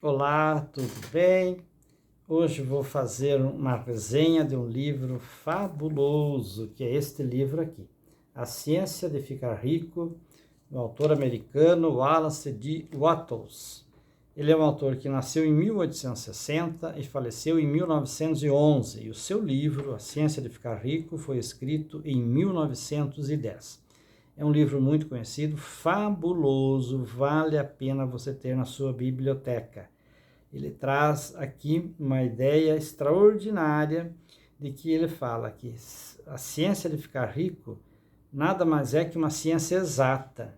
Olá, tudo bem? Hoje vou fazer uma resenha de um livro fabuloso, que é este livro aqui, A Ciência de Ficar Rico, do autor americano Wallace D. Wattles. Ele é um autor que nasceu em 1860 e faleceu em 1911, e o seu livro, A Ciência de Ficar Rico, foi escrito em 1910. É um livro muito conhecido, fabuloso, vale a pena você ter na sua biblioteca. Ele traz aqui uma ideia extraordinária de que ele fala que a ciência de ficar rico nada mais é que uma ciência exata.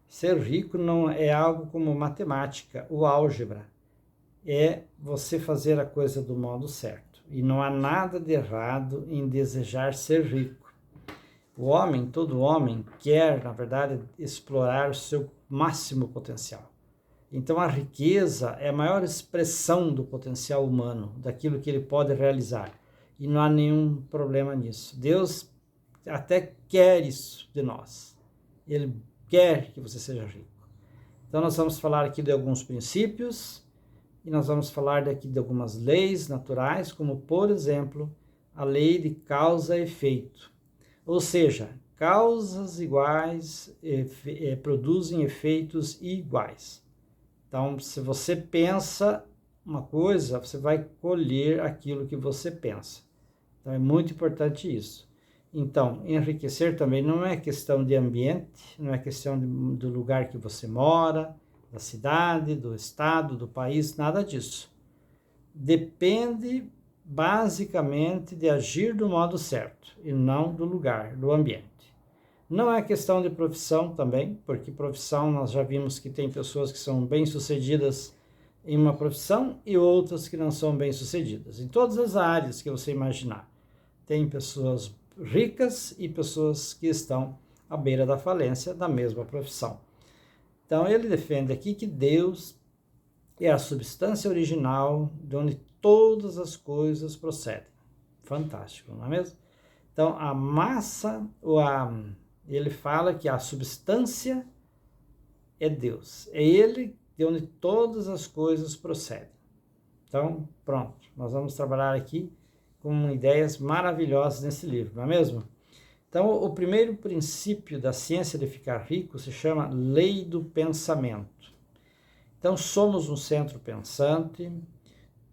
Ser rico não é algo como matemática ou álgebra, é você fazer a coisa do modo certo. E não há nada de errado em desejar ser rico. Todo homem quer, na verdade, explorar o seu máximo potencial. Então a riqueza é a maior expressão do potencial humano, daquilo que ele pode realizar. E não há nenhum problema nisso. Deus até quer isso de nós. Ele quer que você seja rico. Então nós vamos falar aqui de alguns princípios e nós vamos falar daqui de algumas leis naturais, como por exemplo, a lei de causa e efeito. Ou seja, causas iguais produzem efeitos iguais. Então, se você pensa uma coisa, você vai colher aquilo que você pensa. Então, é muito importante isso. Então, enriquecer também não é questão de ambiente, não é questão do lugar que você mora, da cidade, do estado, do país, nada disso. Depende basicamente de agir do modo certo e não do lugar, do ambiente. Não é questão de profissão também, porque profissão nós já vimos que tem pessoas que são bem-sucedidas em uma profissão e outras que não são bem-sucedidas. Em todas as áreas que você imaginar. Tem pessoas ricas e pessoas que estão à beira da falência da mesma profissão. Então ele defende aqui que Deus é a substância original de onde todas as coisas procedem. Fantástico, não é mesmo? Então a massa, ele fala que a substância é Deus. É Ele de onde todas as coisas procedem. Então, pronto. Nós vamos trabalhar aqui com ideias maravilhosas nesse livro, não é mesmo? Então, o primeiro princípio da ciência de ficar rico se chama lei do pensamento. Então, somos um centro pensante.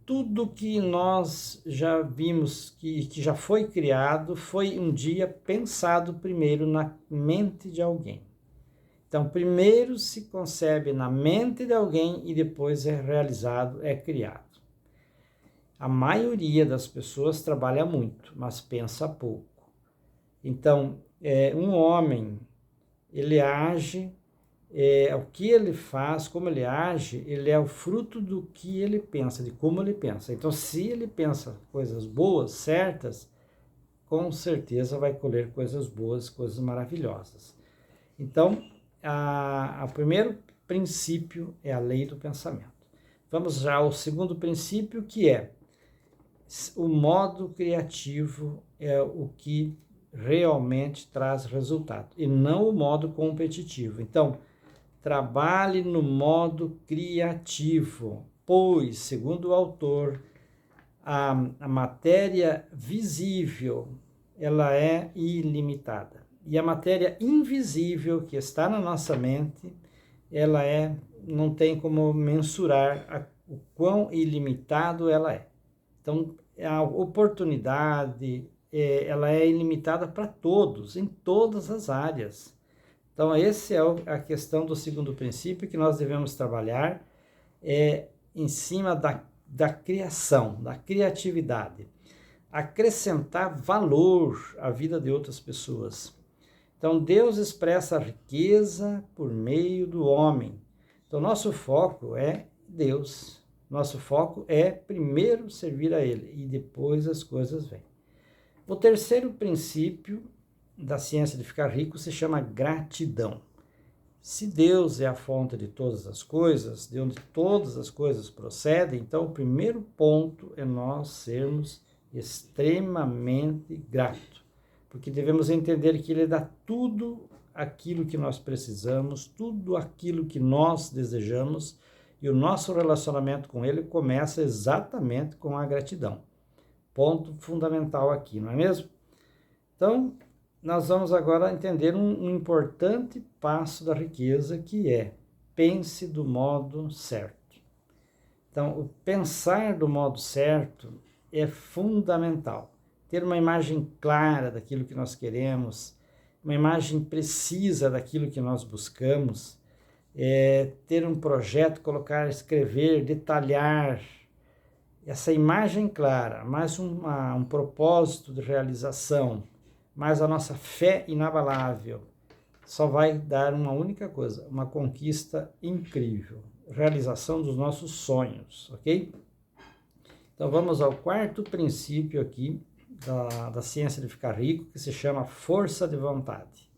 Tudo que nós já vimos que já foi criado foi um dia pensado primeiro na mente de alguém. Então, primeiro se concebe na mente de alguém e depois é realizado, é criado. A maioria das pessoas trabalha muito, mas pensa pouco. Então, um homem, ele age, o que ele faz, como ele age, ele é o fruto do que ele pensa, de como ele pensa. Então, se ele pensa coisas boas, certas, com certeza vai colher coisas boas, coisas maravilhosas. Então, o primeiro princípio é a lei do pensamento. Vamos já ao segundo princípio, que é o modo criativo é o que realmente traz resultado, e não o modo competitivo. Então, trabalhe no modo criativo, pois, segundo o autor, a matéria visível, ela é ilimitada. E a matéria invisível que está na nossa mente, ela não tem como mensurar o quão ilimitado ela é. Então, a oportunidade, ela é ilimitada para todos, em todas as áreas. Então, essa é a questão do segundo princípio que nós devemos trabalhar em cima da criação, da criatividade. Acrescentar valor à vida de outras pessoas. Então, Deus expressa a riqueza por meio do homem. Então, nosso foco é Deus. Nosso foco é primeiro servir a Ele e depois as coisas vêm. O terceiro princípio da ciência de ficar rico se chama gratidão. Se Deus é a fonte de todas as coisas, de onde todas as coisas procedem, então o primeiro ponto é nós sermos extremamente gratos. Porque devemos entender que Ele dá tudo aquilo que nós precisamos, tudo aquilo que nós desejamos, E o nosso relacionamento com ele começa exatamente com a gratidão. Ponto fundamental aqui, não é mesmo? Então, nós vamos agora entender um importante passo da riqueza, que é: pense do modo certo. Então, o pensar do modo certo é fundamental. Ter uma imagem clara daquilo que nós queremos, uma imagem precisa daquilo que nós buscamos, ter um projeto, colocar, escrever, detalhar, essa imagem clara, mais um propósito de realização, mais a nossa fé inabalável, só vai dar uma única coisa: uma conquista incrível, realização dos nossos sonhos, ok? Então vamos ao quarto princípio aqui da ciência de ficar rico, que se chama força de vontade.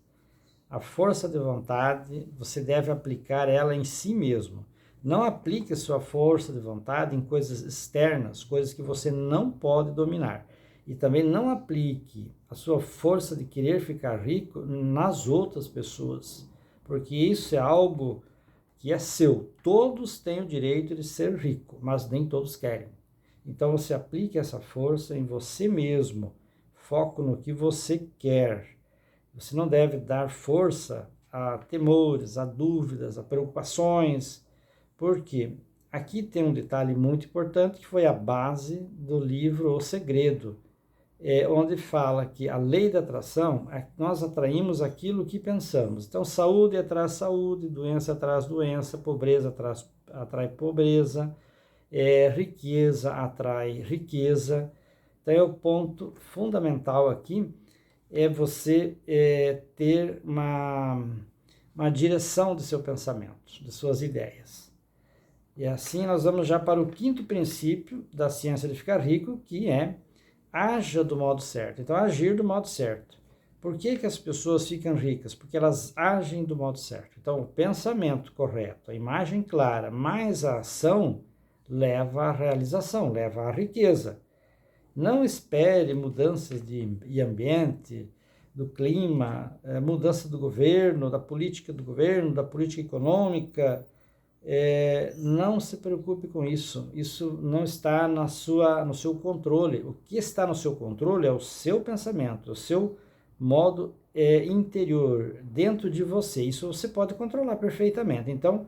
A força de vontade, você deve aplicar ela em si mesmo. Não aplique a sua força de vontade em coisas externas, coisas que você não pode dominar. E também não aplique a sua força de querer ficar rico nas outras pessoas, porque isso é algo que é seu. Todos têm o direito de ser rico, mas nem todos querem. Então você aplique essa força em você mesmo, foco no que você quer. Você não deve dar força a temores, a dúvidas, a preocupações, porque aqui tem um detalhe muito importante que foi a base do livro O Segredo, onde fala que a lei da atração, nós atraímos aquilo que pensamos. Então, saúde atrai saúde, doença atrai doença, pobreza atrai pobreza, riqueza atrai riqueza. Então, o ponto fundamental aqui é você ter uma direção do seu pensamento, de suas ideias. E assim nós vamos já para o quinto princípio da ciência de ficar rico, que é: haja do modo certo. Então, agir do modo certo. Por que as pessoas ficam ricas? Porque elas agem do modo certo. Então, o pensamento correto, a imagem clara, mais a ação, leva à realização, leva à riqueza. Não espere mudanças de ambiente, do clima, mudança do governo, da política econômica. Não se preocupe com isso. Isso não está no seu controle. O que está no seu controle é o seu pensamento, o seu modo interior, dentro de você. Isso você pode controlar perfeitamente. Então,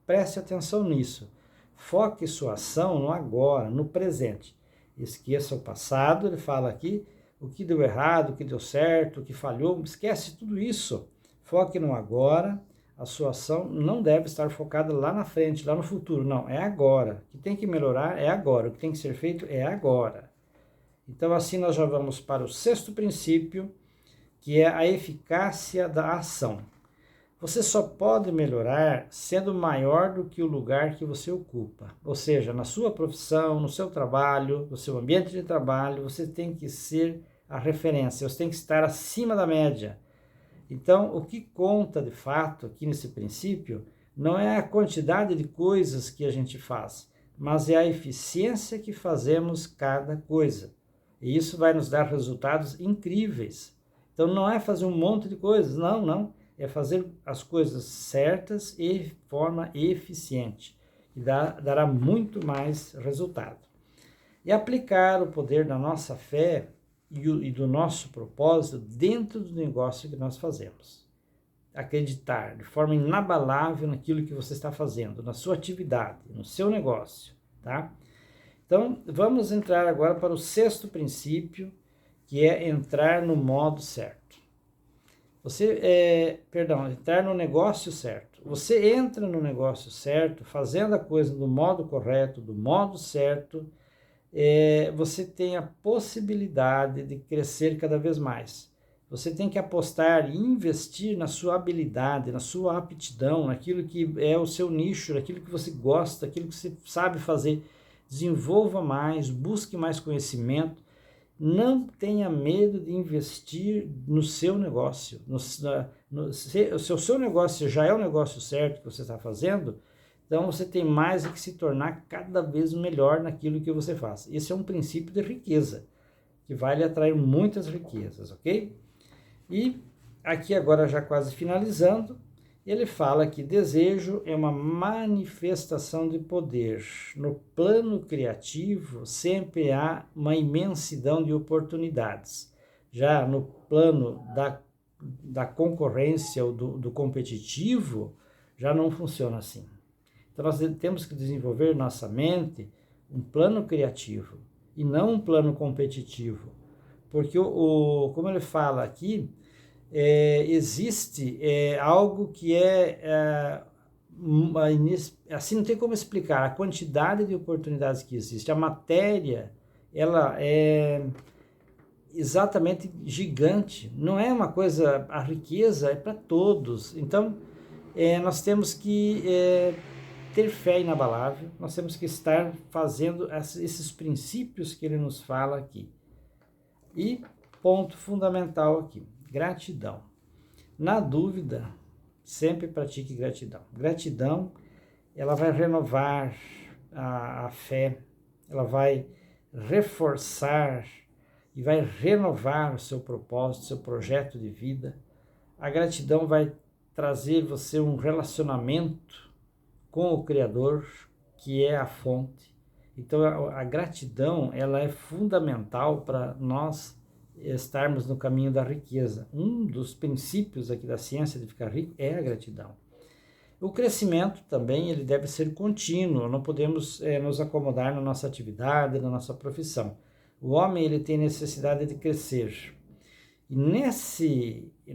preste atenção nisso. Foque sua ação no agora, no presente. Esqueça o passado. Ele fala aqui o que deu errado, o que deu certo, o que falhou. Esquece tudo isso. Foque no agora. A sua ação não deve estar focada lá na frente, lá no futuro. Não, é agora. O que tem que melhorar é agora. O que tem que ser feito é agora. Então, assim nós já vamos para o sexto princípio, que é a eficácia da ação. Você só pode melhorar sendo maior do que o lugar que você ocupa. Ou seja, na sua profissão, no seu trabalho, no seu ambiente de trabalho, você tem que ser a referência, você tem que estar acima da média. Então, o que conta de fato aqui nesse princípio não é a quantidade de coisas que a gente faz, mas é a eficiência que fazemos cada coisa. E isso vai nos dar resultados incríveis. Então, não é fazer um monte de coisas, não. É fazer as coisas certas e de forma eficiente, que dará muito mais resultado. E aplicar o poder da nossa fé e do nosso propósito dentro do negócio que nós fazemos. Acreditar de forma inabalável naquilo que você está fazendo, na sua atividade, no seu negócio, tá? Então, vamos entrar agora para o sexto princípio, que é entrar no modo certo. Entrar no negócio certo. Você entra no negócio certo, fazendo a coisa do modo correto, do modo certo, você tem a possibilidade de crescer cada vez mais. Você tem que apostar e investir na sua habilidade, na sua aptidão, naquilo que é o seu nicho, naquilo que você gosta, aquilo que você sabe fazer. Desenvolva mais, busque mais conhecimento. Não tenha medo de investir no seu negócio. Se o seu negócio já é o negócio certo que você está fazendo, então você tem mais que se tornar cada vez melhor naquilo que você faz. Esse é um princípio de riqueza, que vai lhe atrair muitas riquezas, ok? E aqui agora já quase finalizando, ele fala que desejo é uma manifestação de poder. No plano criativo, sempre há uma imensidão de oportunidades. Já no plano da concorrência ou do competitivo, já não funciona assim. Então, nós temos que desenvolver nossa mente um plano criativo e não um plano competitivo. Porque, como ele fala aqui, existe algo que assim, não tem como explicar a quantidade de oportunidades que existe. A matéria, ela é exatamente gigante, não é uma coisa, a riqueza é para todos. Então, nós temos que ter fé inabalável, nós temos que estar fazendo esses princípios que ele nos fala aqui. E ponto fundamental aqui, gratidão. Na dúvida, sempre pratique gratidão. Gratidão, ela vai renovar a fé, ela vai reforçar e vai renovar o seu propósito, seu projeto de vida. A gratidão vai trazer você um relacionamento com o Criador, que é a fonte. Então, a gratidão, ela é fundamental para nós estarmos no caminho da riqueza. Um dos princípios aqui da ciência de ficar rico é a gratidão. O crescimento também, ele deve ser contínuo, não podemos nos acomodar na nossa atividade, na nossa profissão. O homem, ele tem necessidade de crescer. E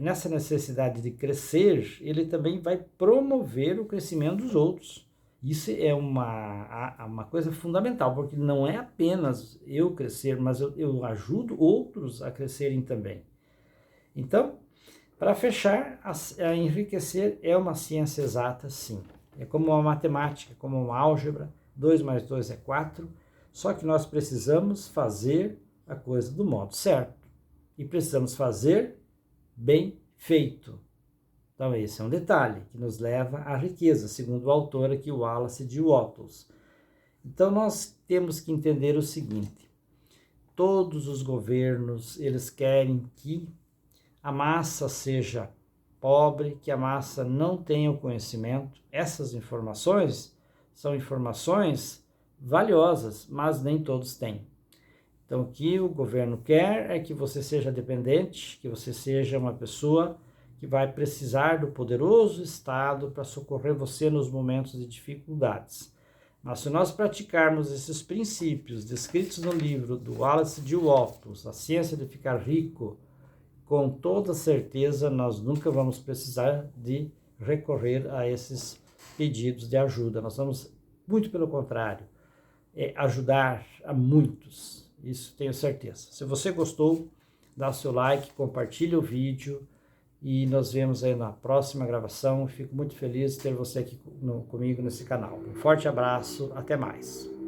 nessa necessidade de crescer, ele também vai promover o crescimento dos outros. Isso é uma coisa fundamental, porque não é apenas eu crescer, mas eu ajudo outros a crescerem também. Então, para fechar, a enriquecer é uma ciência exata, sim. É como uma matemática, como uma álgebra, 2 mais 2 é 4, só que nós precisamos fazer a coisa do modo certo. E precisamos fazer bem feito. Então, esse é um detalhe que nos leva à riqueza, segundo o autor aqui, o Wallace de Wattles. Então, nós temos que entender o seguinte: todos os governos, eles querem que a massa seja pobre, que a massa não tenha o conhecimento. Essas informações são informações valiosas, mas nem todos têm. Então, o que o governo quer é que você seja dependente, que você seja uma pessoa que vai precisar do poderoso Estado para socorrer você nos momentos de dificuldades. Mas se nós praticarmos esses princípios descritos no livro do Wallace de Wattles, A Ciência de Ficar Rico, com toda certeza nós nunca vamos precisar de recorrer a esses pedidos de ajuda. Nós vamos, muito pelo contrário, ajudar a muitos. Isso tenho certeza. Se você gostou, dá o seu like, compartilha o vídeo e nos vemos aí na próxima gravação. Fico muito feliz de ter você aqui comigo nesse canal. Um forte abraço, até mais.